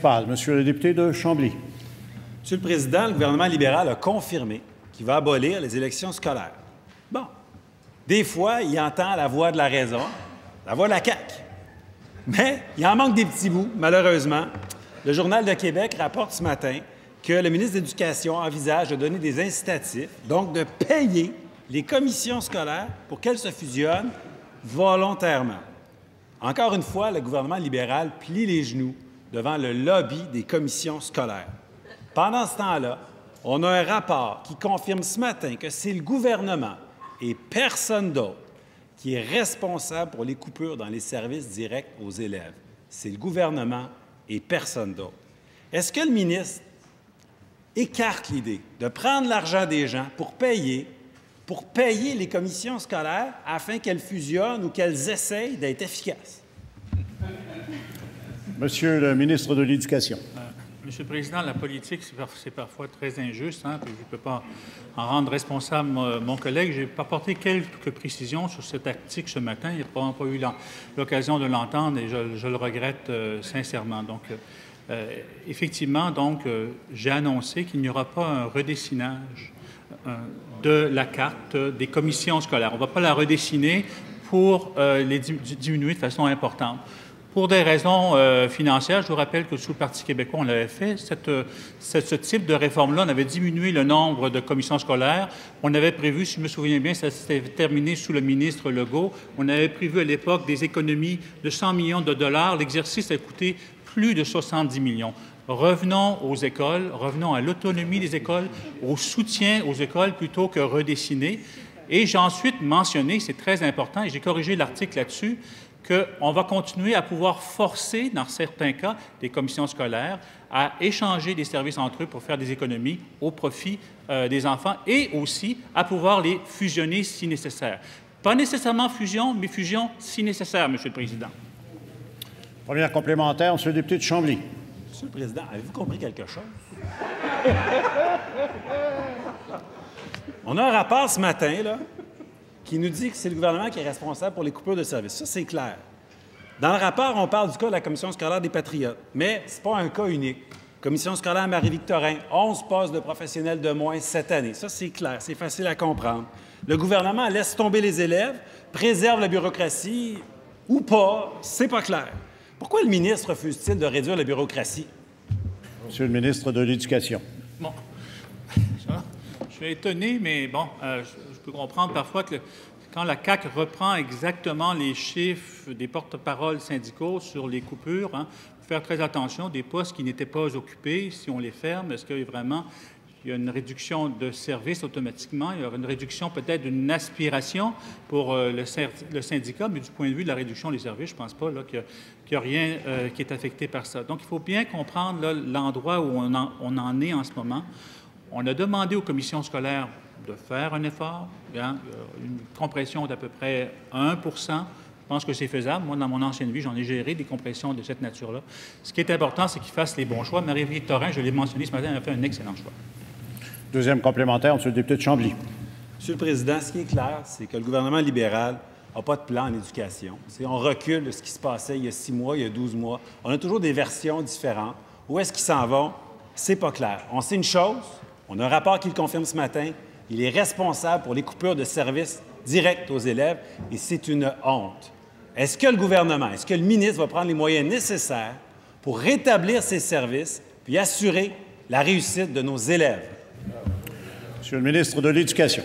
municipales. Monsieur le député de Chambly. Monsieur le Président, le gouvernement libéral a confirmé qu'il va abolir les élections scolaires. Bon. Des fois, il entend la voix de la raison, la voix de la CAQ. Mais il en manque des petits bouts, malheureusement. Le Journal de Québec rapporte ce matin que le ministre de l'Éducation envisage de donner des incitatifs, donc de payer les commissions scolaires pour qu'elles se fusionnent volontairement. Encore une fois, le gouvernement libéral plie les genoux devant le lobby des commissions scolaires. Pendant ce temps-là, on a un rapport qui confirme ce matin que c'est le gouvernement et personne d'autre qui est responsable pour les coupures dans les services directs aux élèves. C'est le gouvernement et personne d'autre. Est-ce que le ministre écarte l'idée de prendre l'argent des gens pour payer les commissions scolaires afin qu'elles fusionnent ou qu'elles essayent d'être efficaces? Monsieur le ministre de l'Éducation. Monsieur le Président, la politique, c'est parfois très injuste. Puis je ne peux pas en rendre responsable mon collègue. J'ai apporté quelques précisions sur cet article ce matin. Il n'a pas eu l'occasion de l'entendre et je le regrette sincèrement. Donc, effectivement, j'ai annoncé qu'il n'y aura pas un redessinage de la carte des commissions scolaires. On ne va pas la redessiner pour les diminuer de façon importante. Pour des raisons financières, je vous rappelle que sous le Parti québécois, on l'avait fait. Ce type de réforme-là, on avait diminué le nombre de commissions scolaires. On avait prévu, si je me souviens bien, ça s'était terminé sous le ministre Legault, on avait prévu à l'époque des économies de 100 millions de dollars. L'exercice a coûté plus de 70 millions. Revenons aux écoles, revenons à l'autonomie des écoles, au soutien aux écoles plutôt que redessiner. Et j'ai ensuite mentionné, c'est très important, et j'ai corrigé l'article là-dessus, qu'on va continuer à pouvoir forcer, dans certains cas, des commissions scolaires à échanger des services entre eux pour faire des économies au profit des enfants et aussi à pouvoir les fusionner si nécessaire. Pas nécessairement fusion, mais fusion si nécessaire, Monsieur le Président. Première complémentaire, Monsieur le député de Chambly. Monsieur le Président, avez-vous compris quelque chose? On a un rapport ce matin, là, qui nous dit que c'est le gouvernement qui est responsable pour les coupures de services. Ça, c'est clair. Dans le rapport, on parle du cas de la Commission scolaire des Patriotes, mais ce n'est pas un cas unique. Commission scolaire Marie-Victorin, 11 postes de professionnels de moins cette année. Ça, c'est clair, c'est facile à comprendre. Le gouvernement laisse tomber les élèves, préserve la bureaucratie ou pas, c'est pas clair. Pourquoi le ministre refuse-t-il de réduire la bureaucratie? Monsieur le ministre de l'Éducation. Bon, je suis étonné, mais bon, je peux comprendre parfois que quand la CAQ reprend exactement les chiffres des porte-paroles syndicaux sur les coupures, il faut faire très attention, des postes qui n'étaient pas occupés, si on les ferme, est-ce qu'il y a vraiment une réduction de services automatiquement, il y aura une réduction peut-être d'une aspiration pour le syndicat, mais du point de vue de la réduction des services, je ne pense pas qu'il n'y a rien qui est affecté par ça. Donc, il faut bien comprendre l'endroit où on en est en ce moment. On a demandé aux commissions scolaires de faire un effort, une compression d'à peu près 1 %. Je pense que c'est faisable. Moi, dans mon ancienne vie, j'en ai géré des compressions de cette nature-là. Ce qui est important, c'est qu'ils fassent les bons choix. Marie-Victorin, je l'ai mentionné ce matin, elle a fait un excellent choix. Deuxième complémentaire, Monsieur le député de Chambly. Monsieur le Président, ce qui est clair, c'est que le gouvernement libéral n'a pas de plan en éducation. On recule de ce qui se passait il y a 6 mois, il y a 12 mois. On a toujours des versions différentes. Où est-ce qu'ils s'en vont? C'est pas clair. On sait une chose, on a un rapport qui le confirme ce matin, il est responsable pour les coupures de services directs aux élèves et c'est une honte. Est-ce que le gouvernement, est-ce que le ministre va prendre les moyens nécessaires pour rétablir ces services puis assurer la réussite de nos élèves? Monsieur le ministre de l'Éducation.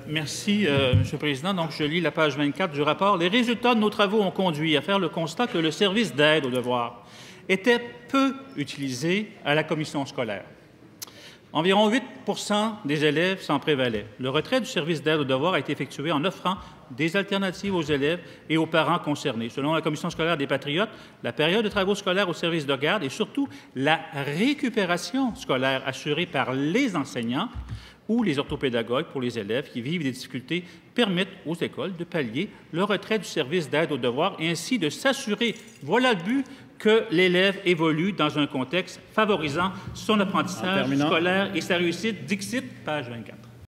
Merci, Monsieur le Président. Donc, je lis la page 24 du rapport. Les résultats de nos travaux ont conduit à faire le constat que le service d'aide aux devoirs était peu utilisé à la commission scolaire. Environ 8 % des élèves s'en prévalaient. Le retrait du service d'aide aux devoirs a été effectué en offrant des alternatives aux élèves et aux parents concernés. Selon la Commission scolaire des Patriotes, la période de travaux scolaires au service de garde et surtout la récupération scolaire assurée par les enseignants ou les orthopédagogues pour les élèves qui vivent des difficultés permettent aux écoles de pallier le retrait du service d'aide aux devoirs et ainsi de s'assurer, voilà le but, que l'élève évolue dans un contexte favorisant son apprentissage scolaire et sa réussite. Dixit, page 24.